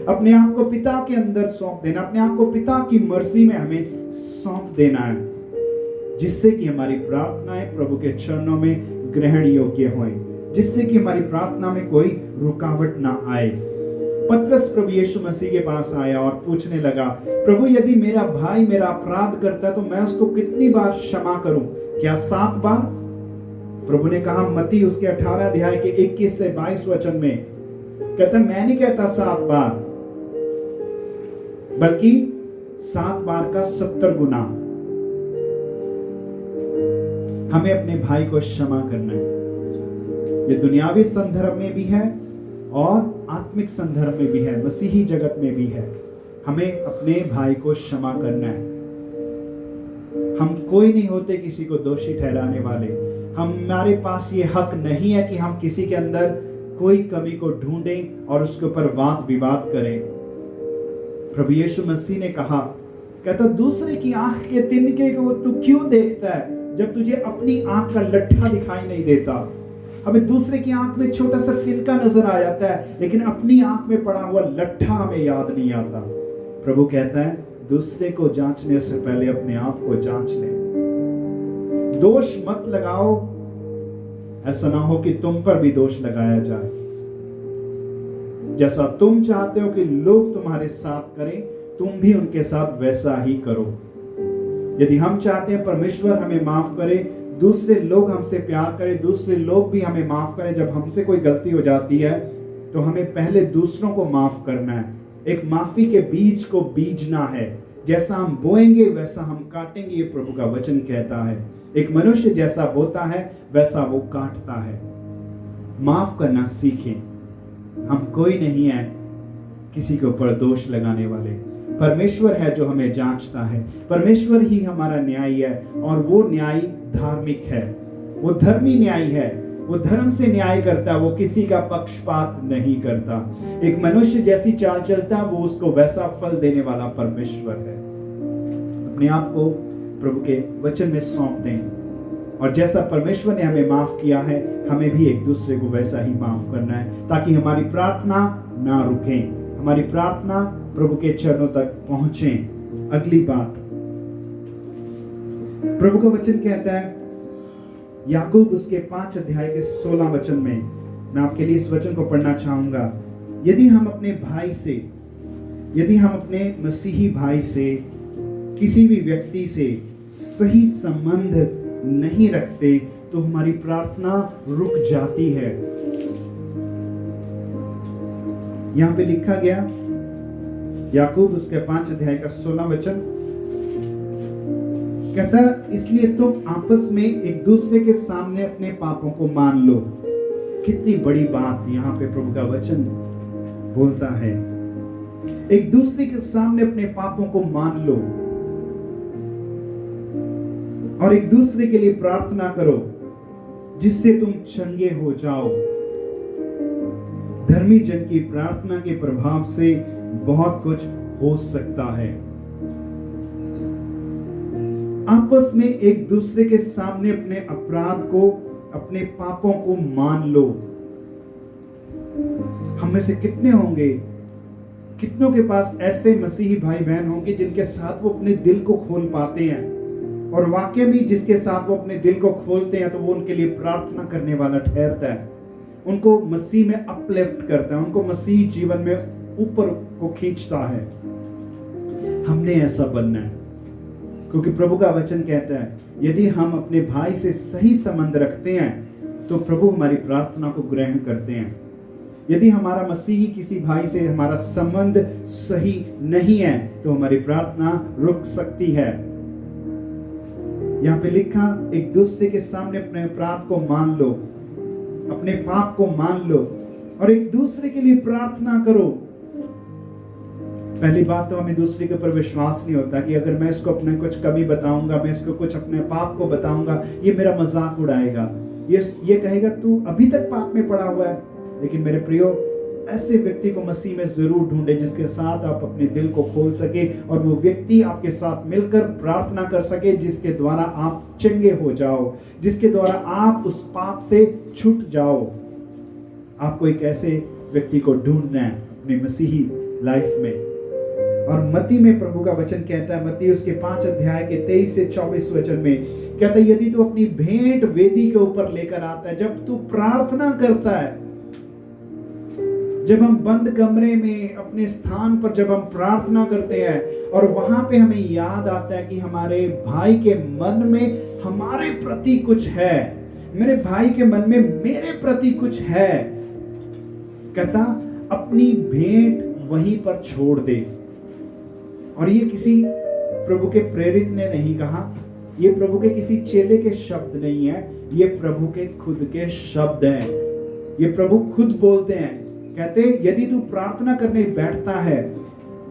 अपने आप को पिता के अंदर सौंप देना, अपने आप को पिता की मर्जी में हमें सौंप देना है, जिससे कि हमारी प्रार्थनाएं प्रभु के चरणों में ग्रहण योग्य होए, जिससे कि हमारी प्रार्थना में कोई रुकावट ना आए। पतरस प्रभु यीशु मसीह के पास आया और पूछने लगा, प्रभु यदि मेरा भाई मेरा अपराध करता है तो मैं उसको कितनी बार क्षमा करूं? क्या 7 बार? प्रभु ने कहा मत्ती उसके 18 अध्याय के 21 से 22 वचन में, कहता मैं नहीं कहता 7 बार, बल्कि 7 बार का 70 गुना। हमें अपने भाई को क्षमा करना है। ये दुनियावी संदर्भ में भी है और आत्मिक संदर्भ में भी है, मसीही जगत में भी है। हमें अपने भाई को क्षमा करना है। हम कोई नहीं होते किसी को दोषी ठहराने वाले। हमारे पास ये हक नहीं है कि हम किसी के अंदर कोई कमी को ढूंढें और उसके ऊपर वाद विवाद करें। प्रभु यीशु मसीह ने कहा, कहता दूसरे की आंख के तिनके को तू क्यों देखता है जब तुझे अपनी आंख का लट्ठा दिखाई नहीं देता। हमें दूसरे की आंख में छोटा सा तिनका नजर आ जाता है, लेकिन अपनी आंख में पड़ा हुआ लट्ठा हमें याद नहीं आता। प्रभु कहता है दूसरे को जांचने से पहले अपने आप को जांच ले। दोष मत लगाओ, ऐसा ना हो कि तुम पर भी दोष लगाया जाए। जैसा तुम चाहते हो कि लोग तुम्हारे साथ करें, तुम भी उनके साथ वैसा ही करो। यदि हम चाहते हैं परमेश्वर हमें माफ करे, दूसरे लोग हमसे प्यार करें, दूसरे लोग भी हमें माफ करें, जब हमसे कोई गलती हो जाती है तो हमें पहले दूसरों को माफ करना है। एक माफी के बीज को बीजना है। जैसा हम बोएंगे वैसा हम काटेंगे, ये प्रभु का वचन कहता है। एक मनुष्य जैसा बोता है वैसा वो काटता है। माफ करना सीखें। हम कोई नहीं है किसी के ऊपर दोष लगाने वाले। परमेश्वर है जो हमें जांचता है। परमेश्वर ही हमारा न्यायी है, और वो न्यायी धार्मिक है, वो धर्मी न्यायी है, वो धर्म से न्याय करता है, वो किसी का पक्षपात नहीं करता। एक मनुष्य जैसी चाल चलता है वो उसको वैसा फल देने वाला परमेश्वर है। अपने आप को प्रभु के वचन में सौंप दें, और जैसा परमेश्वर ने हमें माफ किया है हमें भी एक दूसरे को वैसा ही माफ करना है, ताकि हमारी प्रार्थना ना रुके, हमारी प्रार्थना प्रभु के चरणों तक पहुंचे। अगली बात, प्रभु का वचन कहता है याकूब उसके 5 अध्याय के 16 वचन में, मैं आपके लिए इस वचन को पढ़ना चाहूंगा। यदि हम अपने भाई से, यदि हम अपने मसीही भाई से, किसी भी व्यक्ति से सही संबंध नहीं रखते तो हमारी प्रार्थना रुक जाती है। यहां पे लिखा गया याकूब उसके 5 अध्याय का 16 वचन कहता, इसलिए तुम आपस में एक दूसरे के सामने अपने पापों को मान लो। कितनी बड़ी बात यहां पे प्रभु का वचन बोलता है। एक दूसरे के सामने अपने पापों को मान लो और एक दूसरे के लिए प्रार्थना करो जिससे तुम चंगे हो जाओ। धर्मी जन की प्रार्थना के प्रभाव से बहुत कुछ हो सकता है। आपस में एक दूसरे के सामने अपने अपराध को, अपने पापों को मान लो। हम में से कितने होंगे, कितनों के पास ऐसे मसीही भाई बहन होंगे जिनके साथ वो अपने दिल को खोल पाते हैं, और वाकई में जिसके साथ वो अपने दिल को खोलते हैं तो वो उनके लिए प्रार्थना करने वाला ठहरता है, उनको मसीह में अपलिफ्ट करता है, उनको मसीह जीवन में ऊपर को खींचता है। हमने ऐसा बनना है, क्योंकि प्रभु का वचन कहता है यदि हम अपने भाई से सही संबंध रखते हैं तो प्रभु हमारी प्रार्थना को ग्रहण करते हैं। यदि हमारा मसीही किसी भाई से हमारा संबंध सही नहीं है तो हमारी प्रार्थना रुक सकती है। यहां पे लिखा, एक दूसरे के सामने अपने अपराध को मान लो, अपने पाप को मान लो और एक दूसरे के लिए प्रार्थना करो। पहली बात तो हमें दूसरे के ऊपर विश्वास नहीं होता कि अगर मैं इसको अपने कुछ कमी बताऊंगा, मैं इसको कुछ अपने पाप को बताऊंगा, ये मेरा मजाक उड़ाएगा, ये कहेगा तू अभी तक पाप में पड़ा हुआ है। लेकिन मेरे प्रियो, ऐसे व्यक्ति को मसीह में जरूर ढूंढे जिसके साथ आप अपने दिल को खोल सके और वो व्यक्ति आपके साथ मिलकर प्रार्थना कर सके, जिसके द्वारा आप चंगे हो जाओ, जिसके द्वारा आप उस पाप से छूट जाओ। आपको एक ऐसे व्यक्ति को ढूंढना है अपनी मसीही लाइफ में। और मत्ती में प्रभु का वचन कहता है, मत्ती उसके 5 अध्याय के 23 से 24 वचन में कहता है, यदि तू अपनी भेंट वेदी के ऊपर लेकर आता है, जब तू प्रार्थना करता है, जब हम बंद कमरे में अपने स्थान पर जब हम प्रार्थना करते हैं और वहां पे हमें याद आता है कि हमारे भाई के मन में हमारे प्रति कुछ है, मेरे भाई के मन में मेरे प्रति कुछ है, कहता अपनी भेंट वहीं पर छोड़ दे। और ये किसी प्रभु के प्रेरित ने नहीं कहा, ये प्रभु के किसी चेले के शब्द नहीं है, ये प्रभु के खुद के शब्द हैं। ये प्रभु खुद बोलते हैं, कहते यदि तू प्रार्थना करने बैठता है,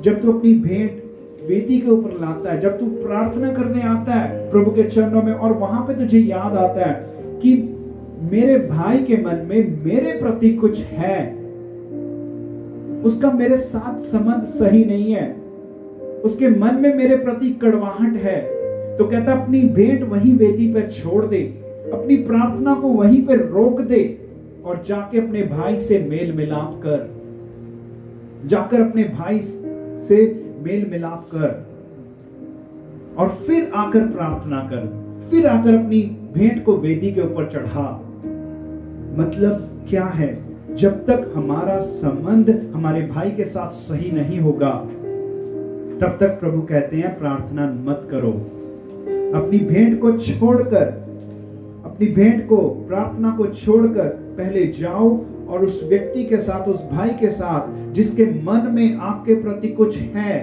जब तू अपनी भेंट वेदी के ऊपर लाता है, जब तू प्रार्थना करने आता है प्रभु के चरणों में और वहां पे तुझे याद आता है कि मेरे भाई के मन में मेरे प्रति कुछ है, उसका मेरे साथ संबंध सही नहीं है, उसके मन में मेरे प्रति कड़वाहट है, तो कहता अपनी भेंट वहीं वेदी पर छोड़ दे, अपनी प्रार्थना को वहीं पर रोक दे और जाके अपने भाई से मेल मिलाप कर, जाकर अपने भाई से मेल मिलाप कर और फिर आकर प्रार्थना कर, फिर आकर अपनी भेंट को वेदी के ऊपर चढ़ा। मतलब क्या है? जब तक हमारा संबंध हमारे भाई के साथ सही नहीं होगा, तब तक प्रभु कहते हैं प्रार्थना मत करो। अपनी भेंट को छोड़कर, अपनी भेंट को, प्रार्थना को छोड़कर पहले जाओ और उस व्यक्ति के साथ, उस भाई के साथ जिसके मन में आपके प्रति कुछ है,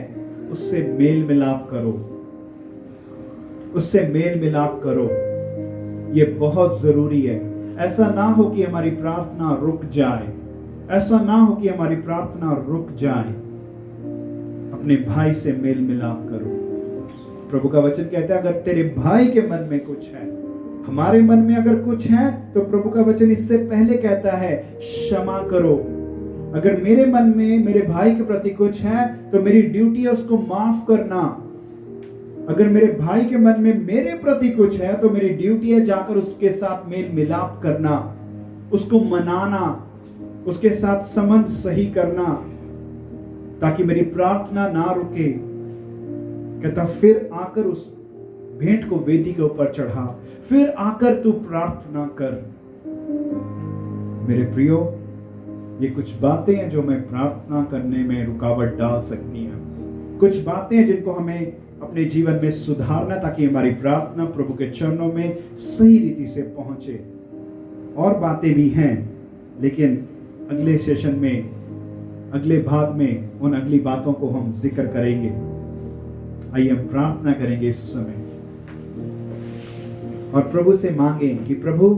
उससे मेल मिलाप करो, उससे मेल मिलाप करो। ये बहुत जरूरी है। ऐसा ना हो कि हमारी प्रार्थना रुक जाए, ऐसा ना हो कि हमारी प्रार्थना रुक जाए। अपने भाई से मेल मिलाप करो। प्रभु का वचन कहता है अगर तेरे भाई के मन में कुछ है, हमारे मन में अगर कुछ है, तो प्रभु का वचन इससे पहले कहता है क्षमा करो। अगर मेरे मन में मेरे भाई के प्रति कुछ है, तो मेरी ड्यूटी है उसको माफ करना। अगर मेरे भाई के मन में मेरे प्रति कुछ है, तो मेरी ड्यूटी है जाकर उसके साथ मेल मिलाप करना, उसको मनाना, उसके साथ संबंध सही करना, ताकि मेरी प्रार्थना ना रुके। कहता फिर आकर उस भेंट को वेदी के ऊपर चढ़ा, फिर आकर तू प्रार्थना कर। मेरे प्रियो, ये कुछ बातें हैं जो मैं प्रार्थना करने में रुकावट डाल सकती हैं। कुछ बातें हैं जिनको हमें अपने जीवन में सुधारना, ताकि हमारी प्रार्थना प्रभु के चरणों में सही रीति से पहुंचे। और बातें भी हैं, लेकिन अगले सेशन में, अगले भाग में उन अगली बातों को हम जिक्र करेंगे। आइए हम प्रार्थना करेंगे इस समय और प्रभु से मांगें कि प्रभु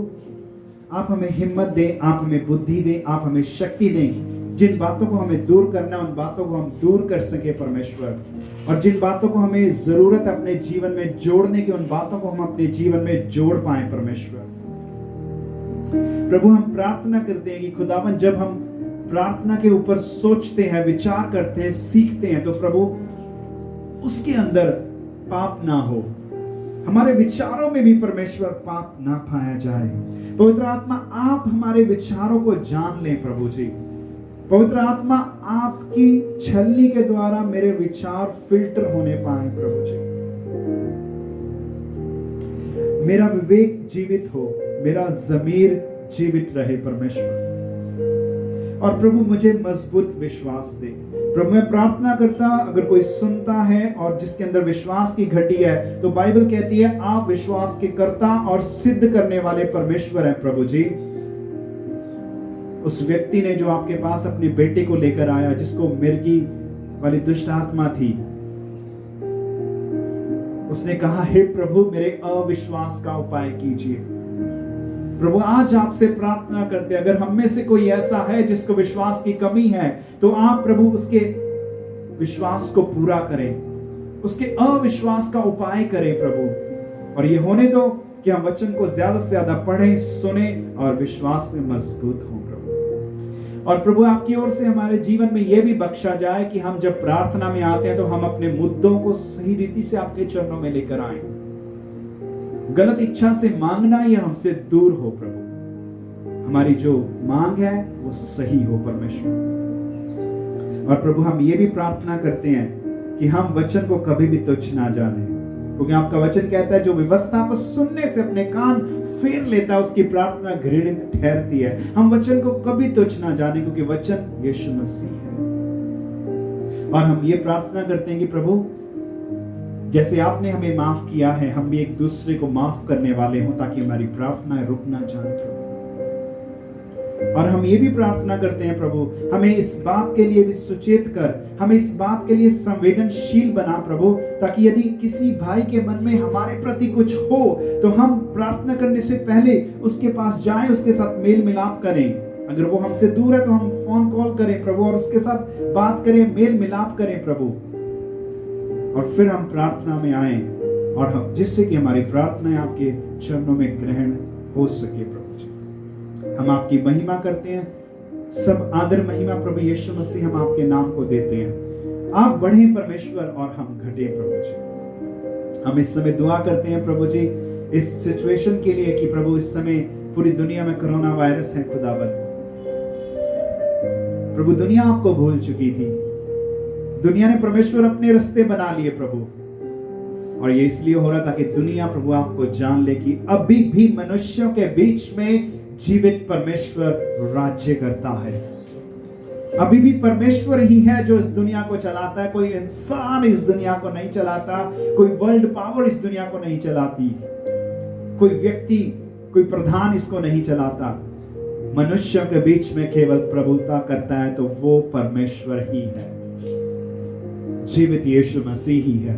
आप हमें हिम्मत दें, आप हमें बुद्धि दें, आप हमें शक्ति दें। जिन बातों को हमें दूर करना, उन बातों को हम दूर कर सके परमेश्वर। और जिन बातों को हमें जरूरत अपने जीवन में जोड़ने की, उन बातों को हम अपने जीवन में जोड़ पाए परमेश्वर। प्रभु हम प्रार्थना करते हैं कि खुदावन जब हम प्रार्थना के ऊपर सोचते हैं, विचार करते हैं, सीखते हैं, तो प्रभु उसके अंदर पाप ना हो, हमारे विचारों में भी परमेश्वर पाप ना पाया जाए। पवित्र आत्मा आप हमारे विचारों को जान लें प्रभु जी। पवित्र आत्मा आपकी छलनी के द्वारा मेरे विचार फिल्टर होने पाए प्रभु जी। मेरा विवेक जीवित हो, मेरा ज़मीर जीवित रहे परमेश्वर। और प्रभु मुझे मजबूत विश्वास दे। प्रभु मैं प्रार्थना करता, अगर कोई सुनता है और जिसके अंदर विश्वास की घटी है, तो बाइबल कहती है आप विश्वास के कर्ता और सिद्ध करने वाले परमेश्वर हैं प्रभु जी। उस व्यक्ति ने जो आपके पास अपने बेटे को लेकर आया, जिसको मिर्गी वाली दुष्ट आत्मा थी, उसने कहा हे प्रभु मेरे अविश्वास का उपाय कीजिए। प्रभु आज आपसे प्रार्थना करते, अगर हम में से कोई ऐसा है जिसको विश्वास की कमी है, तो आप प्रभु उसके विश्वास को पूरा करें, उसके अविश्वास का उपाय करें प्रभु। और ये होने दो कि हम वचन को ज्यादा से ज्यादा पढ़ें, सुने और विश्वास में मजबूत हों प्रभु। और प्रभु आपकी ओर से हमारे जीवन में यह भी बख्शा जाए कि हम जब प्रार्थना में आते हैं तो हम अपने मुद्दों को सही रीति से आपके चरणों में लेकर आए। गलत इच्छा से मांगना यह हमसे दूर हो प्रभु। हमारी जो मांग है वो सही हो परमेश्वर। और प्रभु हम ये भी प्रार्थना करते हैं कि हम वचन को कभी भी तुच्छ ना जाने, क्योंकि आपका वचन कहता है जो व्यवस्था को सुनने से अपने कान फेर लेता है उसकी प्रार्थना घृणित ठहरती है। हम वचन को कभी तुच्छ ना जाने, क्योंकि वचन यीशु मसीह है। और हम ये प्रार्थना करते हैं कि प्रभु जैसे आपने हमें माफ किया है, हम भी एक दूसरे को माफ करने वाले हों, ताकि हमारी प्रार्थना रुक ना जाए प्रभु। और हम ये भी प्रार्थना करते हैं प्रभु, हमें इस बात के लिए भी सुचेत कर, हमें इस बात के लिए संवेदनशील बना प्रभु, ताकि यदि किसी भाई के मन में हमारे प्रति कुछ हो, तो हम प्रार्थना करने से पहले उसके पास जाएं, उसके साथ मेल मिलाप करें। अगर वो हमसे दूर है तो हम फोन कॉल करें प्रभु, और उसके साथ बात करें, मेल मिलाप करें प्रभु। और फिर हम प्रार्थना में आए, और हम जिससे कि हमारी प्रार्थना आपके चरणों में ग्रहण हो सके प्रभु जी। हम आपकी महिमा करते हैं, सब आदर महिमा प्रभु यीशु मसीह हम आपके नाम को देते हैं। आप बढ़े परमेश्वर और हम घटे प्रभु जी। हम इस समय दुआ करते हैं प्रभु जी इस सिचुएशन के लिए कि प्रभु इस समय पूरी दुनिया में कोरोना वायरस है खुदावंद। प्रभु दुनिया आपको भूल चुकी थी, दुनिया ने परमेश्वर अपने रास्ते बना लिए प्रभु, और ये इसलिए हो रहा था कि दुनिया प्रभु आपको जान ले कि अभी भी मनुष्यों के बीच में जीवित परमेश्वर राज्य करता है। अभी भी परमेश्वर ही है जो इस दुनिया को चलाता है, कोई इंसान इस दुनिया को नहीं चलाता, कोई वर्ल्ड पावर इस दुनिया को नहीं चलाती, कोई व्यक्ति कोई प्रधान इसको नहीं चलाता। मनुष्यों के बीच में केवल प्रभुता करता है तो वो परमेश्वर ही है, जीवित यीशु मसीह ही है।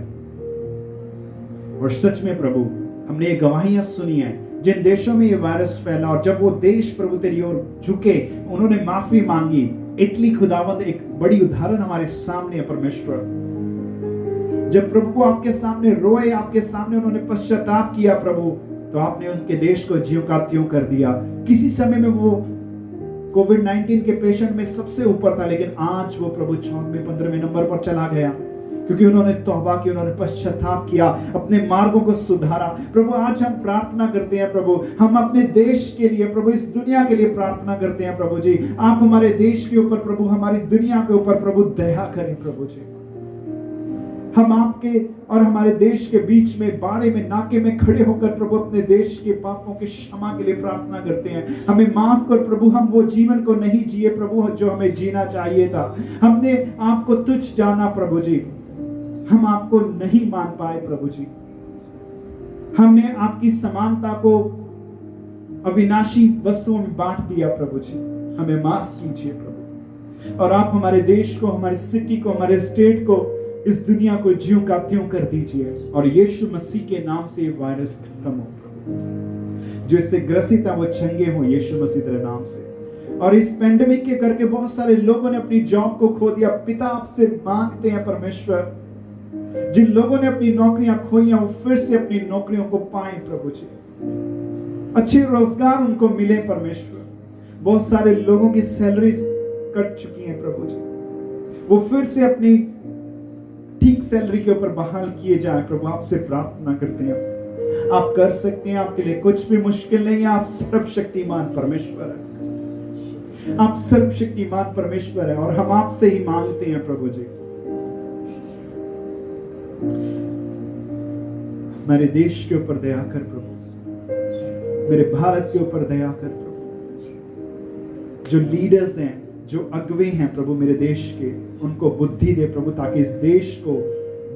और सच में प्रभु हमने ये गवाहियां सुनी है जिन देशों में ये वायरस फैला, और जब वो देश प्रभु तेरी ओर झुके, उन्होंने माफी मांगी। इटली खुदावंद एक बड़ी उदाहरण हमारे सामने है परमेश्वर। जब प्रभु को आपके सामने रोए, आपके सामने उन्होंने पश्चाताप किया प्रभु, तो आपने उनके देश को ज्यों का त्यों कर दिया। किसी समय में वो कोविड-19 के पेशेंट में सबसे ऊपर था, लेकिन आज वो प्रभु 14वें 15वें नंबर पर चला गया, क्योंकि उन्होंने तौबा की, उन्होंने पश्चाताप किया, अपने मार्गों को सुधारा। प्रभु आज हम प्रार्थना करते हैं प्रभु, हम अपने देश के लिए प्रभु, इस दुनिया के लिए प्रार्थना करते हैं प्रभु जी। आप हमारे देश के ऊपर प्रभु, हमारी दुनिया के ऊपर प्रभु दया करें प्रभु जी। हम आपके और हमारे देश के बीच में बाड़े में नाके में खड़े होकर प्रभु अपने देश के पापों के क्षमा के लिए प्रार्थना करते हैं। हमें माफ कर प्रभु, हम वो जीवन को नहीं जिए प्रभु जो हमें जीना चाहिए था। हमने आपको तुच्छ जाना प्रभु जी, हम आपको नहीं मान पाए प्रभु जी। हमने आपकी समानता को अविनाशी वस्तुओं में बांट दिया प्रभु जी, हमें माफ कीजिए प्रभु। और आप हमारे देश को, हमारी सिटी को, हमारे स्टेट को, इस दुनिया को ज्यों का त्यों कर दीजिए, और यीशु मसीह के नाम से ये वायरस खत्म हो प्रभु। जो इससे ग्रसित है वो चंगे हो यीशु मसीह तेरे नाम से। और इस पेंडेमिक के करके बहुत सारे लोगों ने अपनी जॉब को खो दिया। पिता आपसे मांगते हैं परमेश्वर, जिन लोगों ने अपनी नौकरियां खोई हैं वो फिर से अपनी नौकरियों को पाएं प्रभु जी, अच्छे रोजगार उनको मिले परमेश्वर। बहुत सारे लोगों की सैलरीज कट चुकी हैं प्रभु जी, वो फिर से अपनी ठीक सैलरी के ऊपर बहाल किए जाए प्रभु। आपसे प्रार्थना करते हैं, आप कर सकते हैं, आपके लिए कुछ भी मुश्किल नहीं है। आप सर्वशक्तिमान परमेश्वर है, आप सर्वशक्तिमान परमेश्वर है, और हम आपसे ही मांगते हैं प्रभु जी। मेरे देश के ऊपर दया कर प्रभु, मेरे भारत के ऊपर दया कर प्रभु। जो लीडर्स हैं, जो अगुवे हैं प्रभु मेरे देश के, उनको बुद्धि दे प्रभु, ताकि इस देश को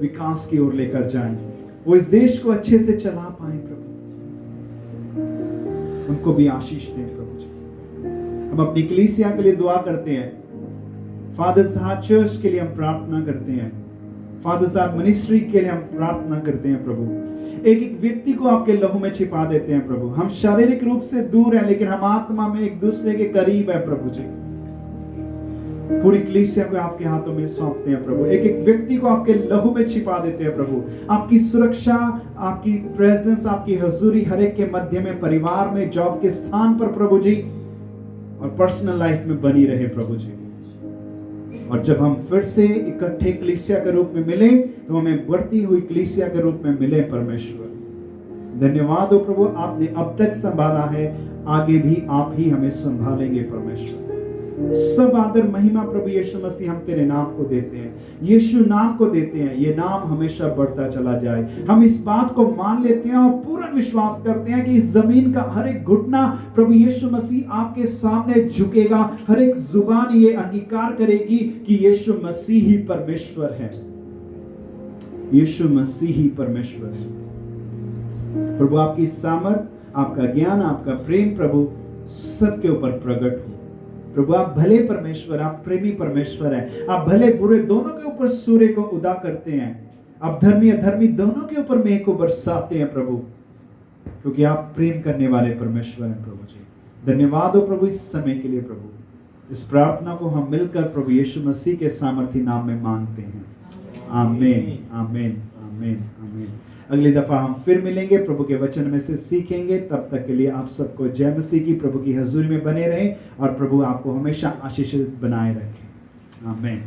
विकास की ओर लेकर जाएं, वो इस देश को अच्छे से चला पाए प्रभु। उनको भी आशीष दें प्रभु जी। हम अपनी कलीसिया के लिए दुआ करते हैं, फादर्स हार्ट चर्च के लिए हम प्रार्थना करते हैं, फादर्स हार्ट मिनिस्ट्री के लिए हम प्रार्थना करते हैं प्रभु। एक एक व्यक्ति को आपके लहू में छिपा देते हैं प्रभु। हम शारीरिक रूप से दूर हैं, लेकिन हम आत्मा में एक दूसरे के करीब है प्रभु जी। पूरी कलीसिया को आपके हाथों में सौंपते हैं प्रभु। एक एक व्यक्ति को आपके लहू में छिपा देते हैं प्रभु। आपकी सुरक्षा, आपकी प्रेजेंस, आपकी हजूरी हर एक के मध्य में, परिवार में, जॉब के स्थान पर प्रभु जी, और पर्सनल लाइफ में बनी रहे प्रभु जी। और जब हम फिर से इकट्ठे कलीसिया के रूप में मिले, तो हमें बढ़ती हुई कलीसिया के रूप में मिले परमेश्वर। धन्यवाद हो प्रभु, आपने अब तक संभाला है, आगे भी आप ही हमें संभालेंगे परमेश्वर। सब आदर महिमा प्रभु यीशु मसीह हम तेरे नाम को देते हैं, यीशु नाम को देते हैं। ये नाम हमेशा बढ़ता चला जाए। हम इस बात को मान लेते हैं और पूर्ण विश्वास करते हैं कि इस जमीन का हर एक घुटना प्रभु यीशु मसीह आपके सामने झुकेगा, हर एक जुबान ये अंगीकार करेगी कि यीशु मसीह ही परमेश्वर है, यीशु मसीह ही परमेश्वर है। प्रभु आपकी सामर्थ, आपका ज्ञान, आपका प्रेम प्रभु सबके ऊपर प्रकट हो प्रभु। आप भले परमेश्वर, आप प्रेमी परमेश्वर हैं। आप भले बुरे दोनों के ऊपर सूर्य को उदा करते हैं। आप धर्मी अधर्मी दोनों के ऊपर मेघ को बरसाते हैं प्रभु, क्योंकि आप प्रेम करने वाले परमेश्वर हैं प्रभु जी। धन्यवाद हो प्रभु इस समय के लिए प्रभु। इस प्रार्थना को हम मिलकर प्रभु यीशु मसीह के सामर्थी नाम में मांगते हैं। आमीन, आमीन, आमीन, आमीन। अगली दफा हम फिर मिलेंगे, प्रभु के वचन में से सीखेंगे। तब तक के लिए आप सबको जय मसीह की, प्रभु की हजूरी में बने रहें, और प्रभु आपको हमेशा आशीषित बनाए रखें। आमीन।